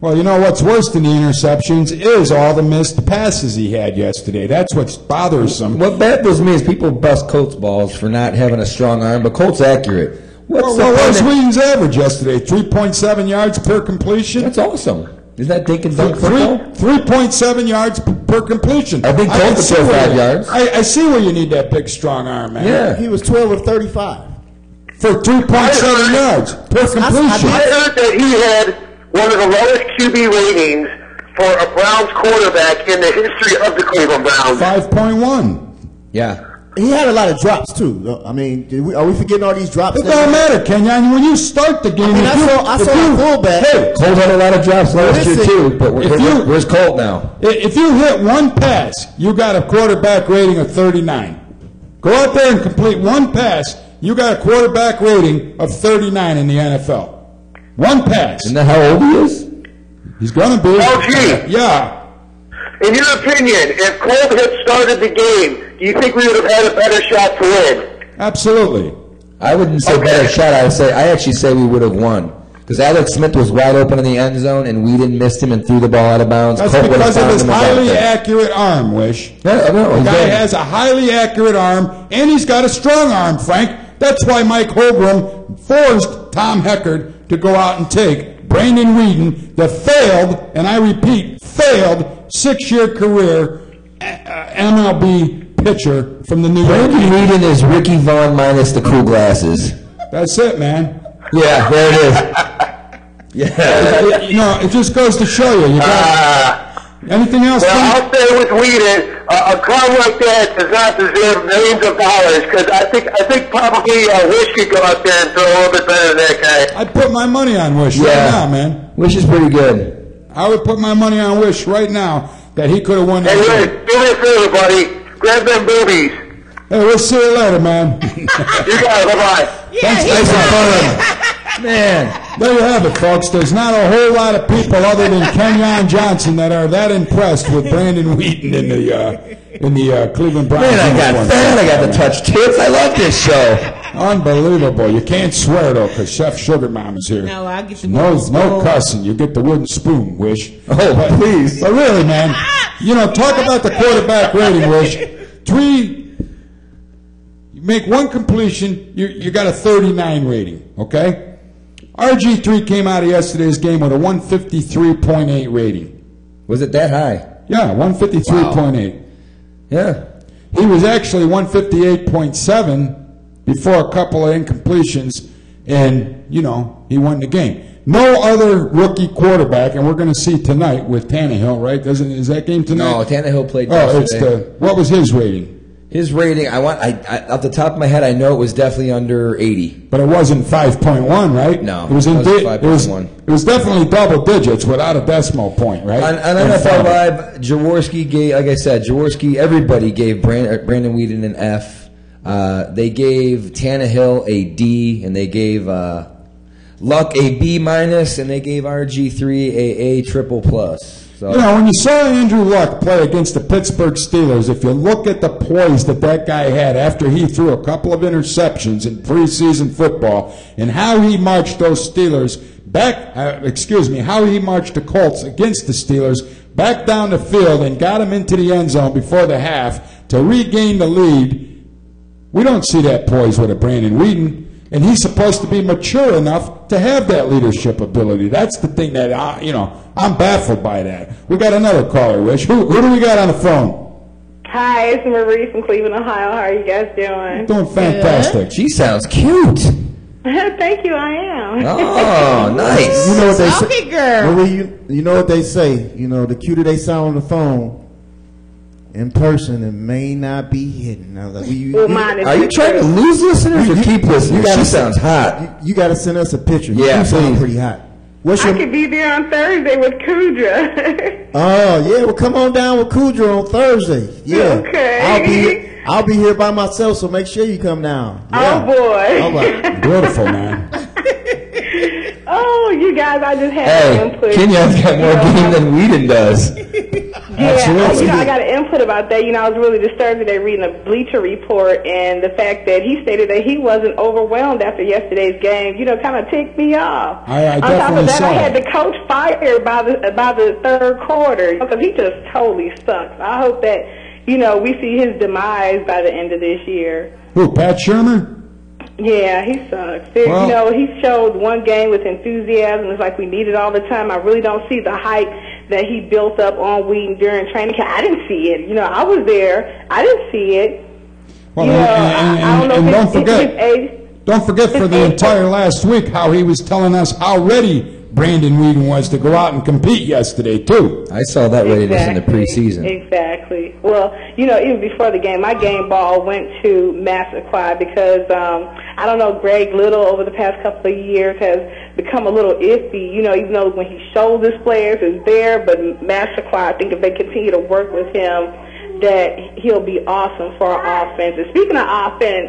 Well, you know what's worse than the interceptions is all the missed passes he had yesterday. That's what's bothersome. What baffles me is people bust Colts balls for not having a strong arm, but Colts accurate. What was Weeden's average yesterday? 3.7 yards per completion? That's awesome. Is that dink and dunk football? 3.7 yards per completion. I think Colts throw 5 yards. I see where you need that big, strong arm, man. Yeah. he was 12 of 35. For 3.7 yards per completion. I heard that he had one of the lowest QB ratings for a Browns quarterback in the history of the Cleveland Browns. 5.1. Yeah. He had a lot of drops too. I mean, are we forgetting all these drops? It don't matter, Kenyon. When you start the game, I saw a fullback. Hey, Colt had a lot of drops last year too, but where's Colt now? If you hit one pass, you got a quarterback rating of 39. Go out there and complete one pass, you got a quarterback rating of 39 in the NFL. One pass. Isn't that how old he is? He's going to be. Oh, gee. Yeah. In your opinion, if Colt had started the game, do you think we would have had a better shot to win? Absolutely. I wouldn't say better shot. I actually say we would have won. Because Alex Smith was wide open in the end zone, and Weeden missed him and threw the ball out of bounds. That's Colt because of his him highly accurate arm, Wish. No, The guy has a highly accurate arm, and he's got a strong arm, Frank. That's why Mike Holgram forced Tom Heckard to go out and take Brandon Weeden, the failed, and I repeat, failed 6-year career MLB pitcher from the New York Brandon Weeden is Ricky Vaughn minus the cool glasses. That's it, man. Yeah, there it is. Yeah. You know, it just goes to show you. You got anything else? Well, I'll say with Weeden, a club like that does not deserve millions of dollars because I think probably Wish could go out there and throw a little bit better than that guy. I'd put my money on Wish right now, man. Wish is pretty good. I would put my money on Wish right now that he could have won that Hey, game. Wish, do me a favor, buddy. Grab them boobies. Hey, we'll see you later, man. You got it. Bye-bye. Thanks for fun. Man. There you have it, folks. There's not a whole lot of people other than Kenyon Johnson that are that impressed with Brandon Weeden in the Cleveland Browns. Man, I got fat. I got to touch tits. I love this show. Unbelievable. You can't swear, though, because Chef Sugar Mom is here. No, I get the No cussing. You get the wooden spoon, Wish. Oh, please. But really, man, you know, talk about the quarterback rating, Wish. You make one completion, you got a 39 rating, okay? RG3 came out of yesterday's game with a 153.8 rating. Was it that high? Yeah, 153.8. Wow. Yeah. He was actually 158.7 before a couple of incompletions, and, you know, he won the game. No other rookie quarterback, and we're going to see tonight with Tannehill, right? Is that game tonight? No, Tannehill played yesterday. What was his rating? His rating, I off the top of my head, I know it was definitely under 80. But it wasn't 5.1, right? No, it was 5.1. It was definitely double digits without a decimal point, right? On NFL Live, Jaworski gave, like I said, everybody gave Brandon Weeden an F. They gave Tannehill a D, and they gave Luck a B minus, and they gave RG3 a triple plus. So. You know, when you saw Andrew Luck play against the Pittsburgh Steelers, if you look at the poise that guy had after he threw a couple of interceptions in preseason football and how he marched those Steelers back, how he marched the Colts against the Steelers back down the field and got him into the end zone before the half to regain the lead, we don't see that poise with a Brandon Weeden. And he's supposed to be mature enough to have that leadership ability. That's the thing that, I'm baffled by that. We got another caller, Wish. Who do we got on the phone? Hi, it's Marie from Cleveland, Ohio. How are you guys doing? Doing fantastic. She sounds cute. Thank you, I am. Oh, nice. You know what they say? Okay, girl. Marie, you know what they say. You know, the cuter they sound on the phone, in person, it may not be hidden. I was like, are you trying to lose listeners or keep listeners? She sounds hot. You got to send us a picture. Yeah, you sound pretty hot. I could be there on Thursday with Kudra. Oh yeah, well come on down with Kudra on Thursday. Yeah, okay. I'll be here by myself, so make sure you come down. Yeah. Oh boy. All right. Beautiful, man. Oh, you guys, I just had input. Kenyon's got more game than Weeden does. Absolutely. I got an input about that. I was really disturbed today reading a Bleacher Report, and the fact that he stated that he wasn't overwhelmed after yesterday's game, kind of ticked me off. I On top of that, I had it. the coach fired by the third quarter because he just totally sucks. I hope that, we see his demise by the end of this year. Who, Pat Shurmur? Yeah, he sucks. Well, he showed one game with enthusiasm. It's like we need it all the time. I really don't see the hype that he built up on Weeden during training camp. I didn't see it. I was there. I didn't see it. Well, I don't know and if don't forget for the entire last week how he was telling us how ready Brandon Weeden was to go out and compete yesterday, too. I saw that readiness in the preseason. Exactly. Well, even before the game, my game ball went to Massaquoi because, I don't know, Greg Little over the past couple of years has become a little iffy, even though when he shows his players is there, but Massaquoi, I think if they continue to work with him, that he'll be awesome for our offense. And speaking of offense,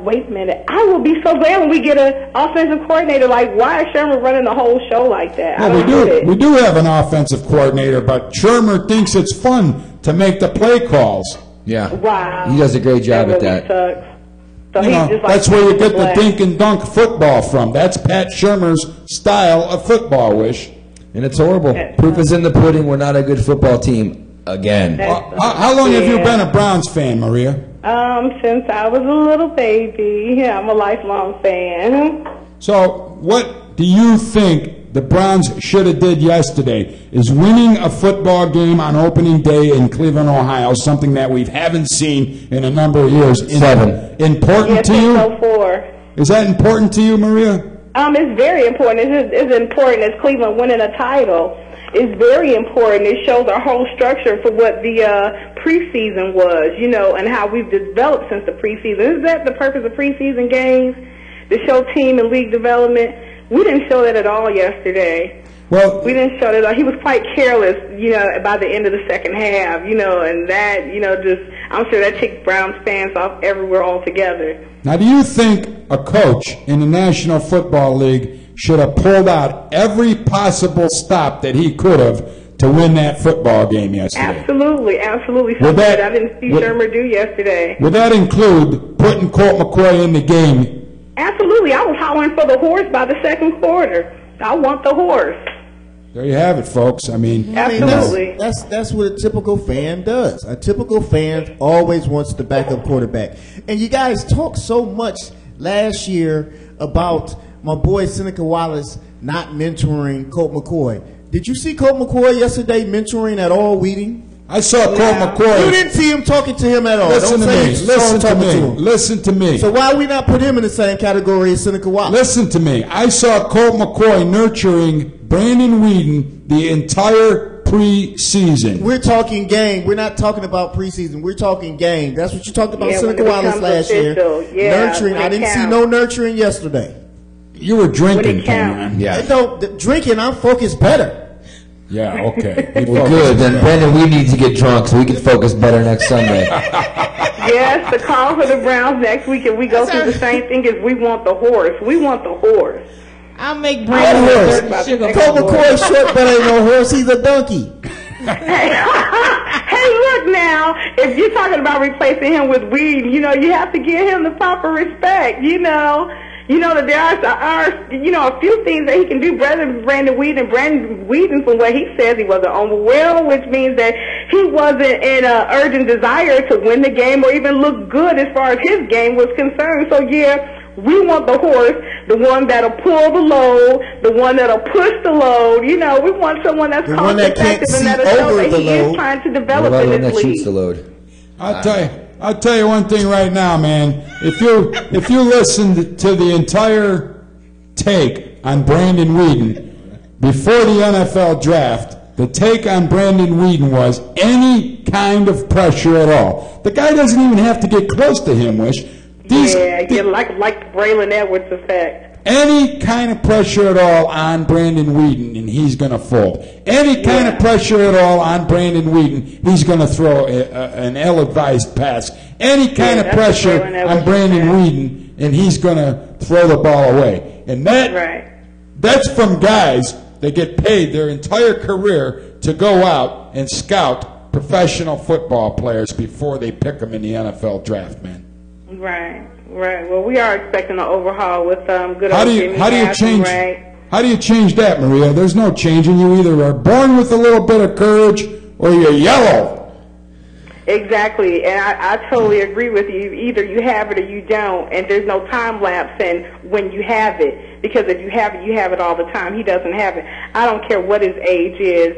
wait a minute, I will be so glad when we get an offensive coordinator. Like, why is Shurmur running the whole show like that? Well, we do have an offensive coordinator, but Shurmur thinks it's fun to make the play calls. Yeah. Wow. He does a great job at that. Sucks. So he's just like that's where you get the dink and dunk football from. That's Pat Shurmur's style of football, Wish. And it's horrible. Proof is in the pudding. We're not a good football team. again. How long have you been a Browns fan, Maria? Since I was a little baby. Yeah, I'm a lifelong fan. So what do you think the Browns should have did yesterday? Is winning a football game on opening day in Cleveland, Ohio, something that we haven't seen in a number of years. Important to you? Yes, 4. Is that important to you, Maria? It's very important. It's as important as Cleveland winning a title. It's very important. It shows our whole structure for what the preseason was, and how we've developed since the preseason. Isn't that the purpose of preseason games? To show team and league development. We didn't show that at all yesterday. Well, we didn't show that at all. He was quite careless, by the end of the second half, and that, I'm sure that ticked Browns fans off everywhere altogether. Now, do you think a coach in the National Football League should have pulled out every possible stop that he could have to win that football game yesterday? Absolutely. Something that I didn't see Shurmur do yesterday. Would that include putting Colt McCoy in the game? Absolutely. I was hollering for the horse by the second quarter. I want the horse. There you have it, folks. Absolutely. That's what a typical fan does. A typical fan always wants the backup quarterback. And you guys talked so much last year about my boy Seneca Wallace not mentoring Colt McCoy. Did you see Colt McCoy yesterday mentoring at all, Weeden? I saw Colt McCoy. You didn't see him talking to him at all. Listen to me. So why we not put him in the same category as Seneca Wallace? Listen to me. I saw Colt McCoy nurturing Brandon Weeden the entire preseason. We're talking game. We're not talking about preseason. We're talking game. That's what you talked about Seneca Wallace last year. Nurturing. I didn't see no nurturing yesterday. You were drinking, man. Yeah. Drinking, I'm focused better. Yeah, okay. Well, good. Then Brandon, we need to get drunk so we can focus better next Sunday. Yes, the call for the Browns next week, and we go through the same thing as we want the horse. We want the horse. I'll make Brandon Colt McCoy short, but ain't no horse. He's a donkey. Hey, look now. If you're talking about replacing him with Weed, you have to give him the proper respect. That there are a few things that he can do better than Brandon Weeden, from what he says, he wasn't overwhelmed, which means that he wasn't in an urgent desire to win the game or even look good as far as his game was concerned. So, we want the horse, the one that'll pull the load, the one that'll push the load. We want someone that's cost-effective and that'll show that he is trying to develop in this league. Shoots the load. I'll tell you one thing right now, man. If you listen to the entire take on Brandon Weeden before the NFL draft, the take on Brandon Weeden was any kind of pressure at all. The guy doesn't even have to get close to him, Wish. Like the Braylon Edwards effect. Any kind of pressure at all on Brandon Weeden, and he's going to fold. Any kind of pressure at all on Brandon Weeden, he's going to throw an ill-advised pass. Any kind of pressure on Brandon Weeden, and he's going to throw the ball away. And that's from guys that get paid their entire career to go out and scout professional football players before they pick them in the NFL draft, man. Right. Well, we are expecting an overhaul with good. How do you change that, Maria? There's no changing. You either are born with a little bit of courage or you're yellow. Exactly, and I totally agree with you. Either you have it or you don't, and there's no time lapse in when you have it, because if you have it all the time. He doesn't have it. I don't care what his age is.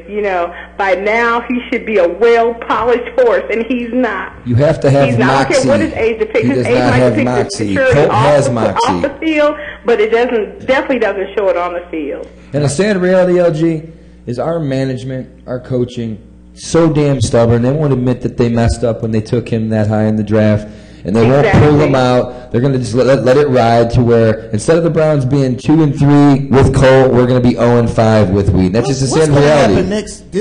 By now he should be a well-polished horse, and he's not. You have to have moxie. I don't care what his age depicts. He does not have moxie. Colt has moxie. Off the field, but it definitely doesn't show it on the field. And the sad reality, LG, is our management, our coaching, so damn stubborn. They won't admit that they messed up when they took him that high in the draft, and they won't pull him out. They're going to just let it ride to where instead of the Browns being 2-3 with Cole, we're going to be 0-5 with Weed. That's just the sad reality.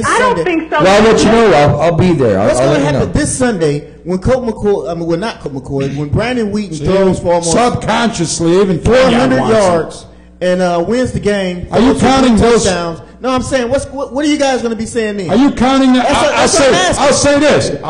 I don't think so. Well, I'll let you know. I'll be there. What's going to happen this Sunday when Colt McCoy? Not Colt McCoy. When Brandon Weeden throws for almost subconsciously even 400 yards and wins the game. Are you counting those touchdowns? No, I'm saying, what are you guys going to be saying then? Are you counting that? I'll say this.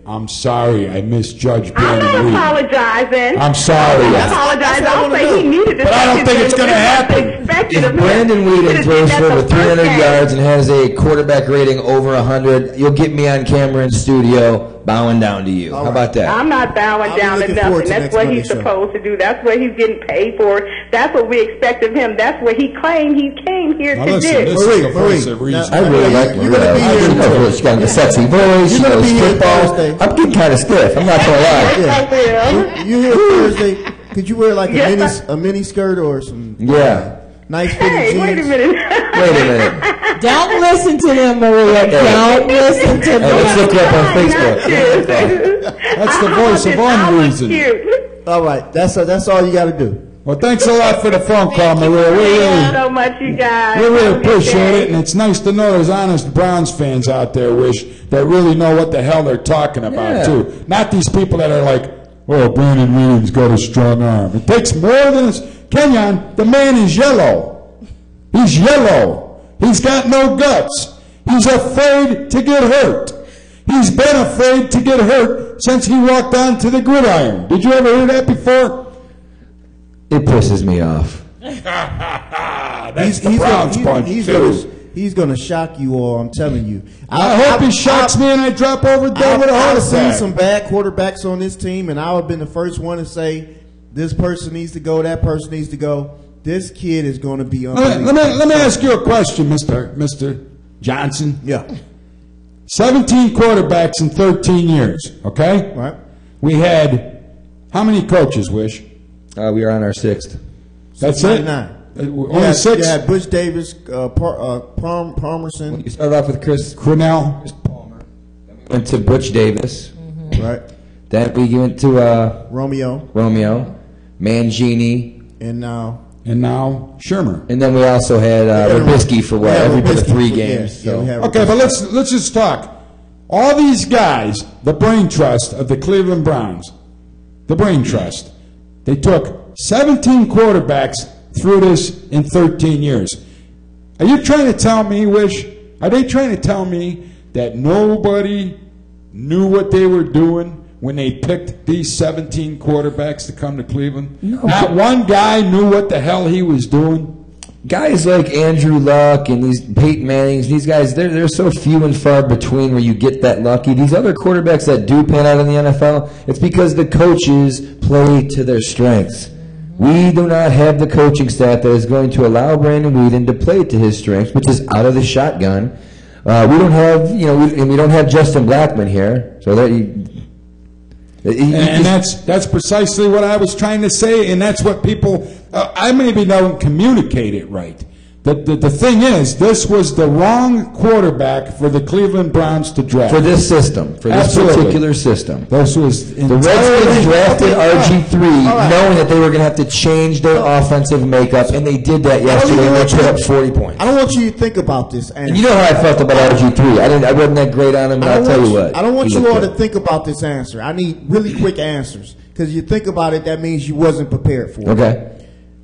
I'm sorry, I misjudged I'm Brandon not Weeden. apologizing. I'm sorry. I'm not apologizing. I'll say he needed to. But I don't think it's going to happen. If Brandon Weeden throws for over 300 yards and has a quarterback rating over 100, you'll get me on camera in studio bowing down to you. How about that? I'm not bowing down to nothing. That's what he's supposed to do. That's what he's getting paid for. That's what we expect of him. That's what he claimed he came here to do. Marie, I really like Maria. I know she's got a sexy voice. She knows football. I'm getting kind of stiff. I'm not gonna lie. I will. You here Thursday? Could you wear like a mini skirt or some nice fitting jeans? Hey, wait a minute. Wait a minute. Don't listen to them, Maria. Don't listen to them. Let's look her up on Facebook. That's the voice of unreason. All right, that's all you got to do. Well, thanks a lot for the phone call, Maria. Thank you so much, you guys. We really appreciate it, and it's nice to know there's honest Browns fans out there, that really know what the hell they're talking about, too. Not these people that are like, oh, Brandon Weeden's got a strong arm. It takes more than this. Kenyon, the man is yellow. He's yellow. He's got no guts. He's afraid to get hurt. He's been afraid to get hurt since he walked onto the gridiron. Did you ever hear that before? It pisses me off. That's the Browns punch, too. He's going to shock you all, I'm telling you. I hope he shocks me and I drop over dead with a heart I've seen attack. some bad quarterbacks on this team, and I would have been the first one to say, this person needs to go, that person needs to go. This kid is going to be unbelievable. Let me ask you a question, Mr. Johnson. Yeah. 17 quarterbacks in 13 years, okay? Right. We had how many coaches, Wish? We are on our 6th. That's it? 99. Only 6? You had Butch Davis, Palmerson. You started off with Chris Cornell. Palmer. Then we went to Butch Davis. Right. Then we went to Romeo. Mangini. And now Shurmur. And then we also had Robisky for every 3 games. Okay, but let's just talk. All these guys, the brain trust of the Cleveland Browns, the brain trust, they took 17 quarterbacks through this in 13 years. Are you trying to tell me, Wish? Are they trying to tell me that nobody knew what they were doing when they picked these 17 quarterbacks to come to Cleveland? No. Not one guy knew what the hell he was doing. Guys like Andrew Luck and these Peyton Mannings, these guys, they're so few and far between where you get that lucky. These other quarterbacks that do pan out in the NFL, it's because the coaches play to their strengths. We do not have the coaching staff that is going to allow Brandon Weeden to play to his strengths, which is out of the shotgun. We don't have, we don't have Justin Blackman here, so that and that's precisely what I was trying to say, and that's what people. I maybe don't communicate it right. The thing is, this was the wrong quarterback for the Cleveland Browns to draft. For this system, for this particular system. This was the Redskins drafted RG3 knowing that they were going to have to change their offensive makeup, and they did that yesterday, and they put up 40 points. I don't want you to think about this. And you know how I felt about RG3. I wasn't that great on him, but I'll tell you what. I don't want you all to think about this answer. I need really quick answers, because you think about it, that means you wasn't prepared for it.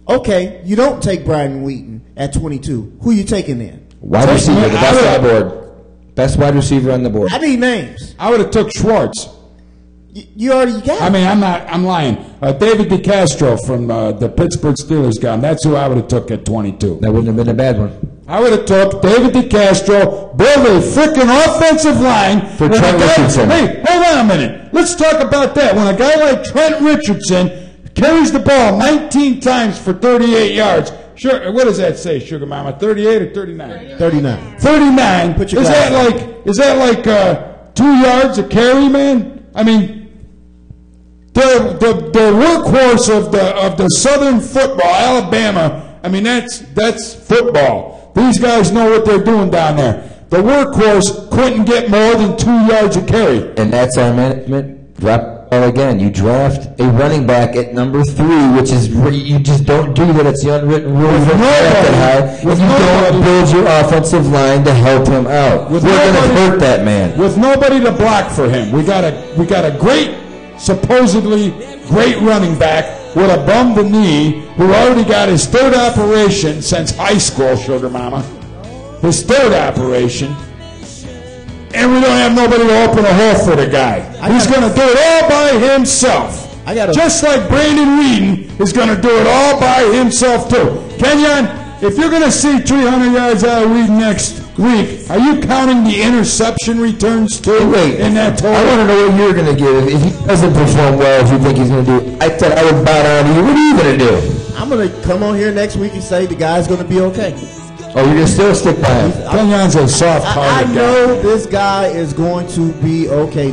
Okay, you don't take Brandon Weeden at 22. Who you taking then? Wide receiver, the best on the board. Best wide receiver on the board. I need names. I would have took Schwartz. You already got I mean, I'm lying. David DeCastro from the Pittsburgh Steelers got him. That's who I would have took at 22. That wouldn't have been a bad one. I would have took David DeCastro, build a freaking offensive line for Trent Richardson. Hey, hold on a minute. Let's talk about that. When a guy like Trent Richardson carries the ball 19 times for 38 yards. Sure, what does that say, Sugar Mama? 38 or 39? 39. 39. Is that like 2 yards a carry, man? I mean, the workhorse of the Southern football, Alabama. I mean, that's football. These guys know what they're doing down there. The workhorse couldn't get more than 2 yards a carry. And that's our management. Again, you draft a running back at number 3, which is you just don't do that. It's the unwritten rule. You don't draft that high. You don't build your offensive line to help him out. We're going to hurt that man. With nobody to block for him, we got a great, supposedly great running back with a bum the knee who already got his 3rd operation since high school. Sugar Mama, his 3rd operation. and we don't have nobody to open a hole for the guy. He's going to do it all by himself. Just like Brandon Weeden is going to do it all by himself, too. Kenyon, if you're going to see 300 yards out of Weeden next week, are you counting the interception returns, too, in that total? I want to know what you're going to give. If he doesn't perform well, if you think he's going to do it, I said I would bow down to you. What are you going to do? I'm going to come on here next week and say the guy's going to be okay. Oh, you're going to still stick by him? Kenyon's a soft-hearted guy. I know this guy is going to be okay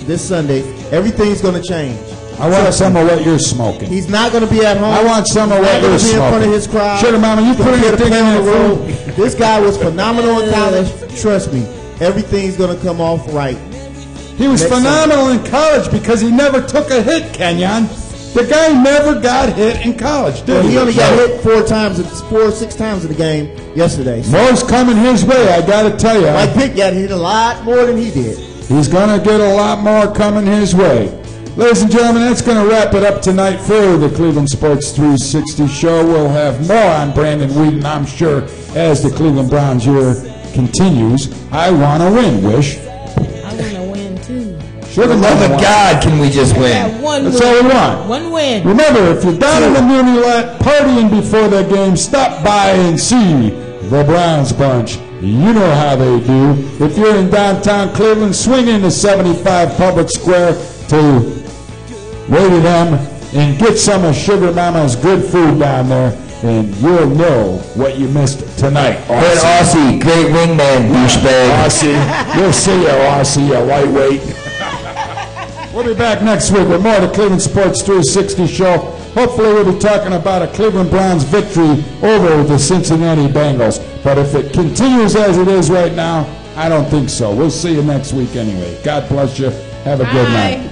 this Sunday. Everything's going to change. I want some of what you're smoking. He's not going to be at home. I want some of what you're smoking. In front of his crowd. Sugar Mama, you put anything in the room. This guy was phenomenal in college. Trust me, everything's going to come off right. He was phenomenal in college because he never took a hit, Kenyon. The guy never got hit in college, did he? He only got hit 4 or 6 times in the game yesterday. So. More's coming his way, I got to tell you. Mike Pitt got hit a lot more than he did. He's going to get a lot more coming his way. Ladies and gentlemen, that's going to wrap it up tonight for the Cleveland Sports 360 show. We'll have more on Brandon Weeden, I'm sure, as the Cleveland Browns year continues. I want to win, Wish. I want to win, too. For the love of God, can we just win? Yeah, That's all we want. One win. Remember, if you're down in the Muni Lot partying before the game, stop by and see the Browns bunch. You know how they do. If you're in downtown Cleveland, swing into 75 Public Square to Rated M and get some of Sugar Mama's good food down there, and you'll know what you missed tonight. Good Aussie, great wingman, douchebag. Aussie, you'll see you, Aussie, you lightweight. We'll be back next week with more of the Cleveland Sports 360 show. Hopefully we'll be talking about a Cleveland Browns victory over the Cincinnati Bengals. But if it continues as it is right now, I don't think so. We'll see you next week anyway. God bless you. Have a good night.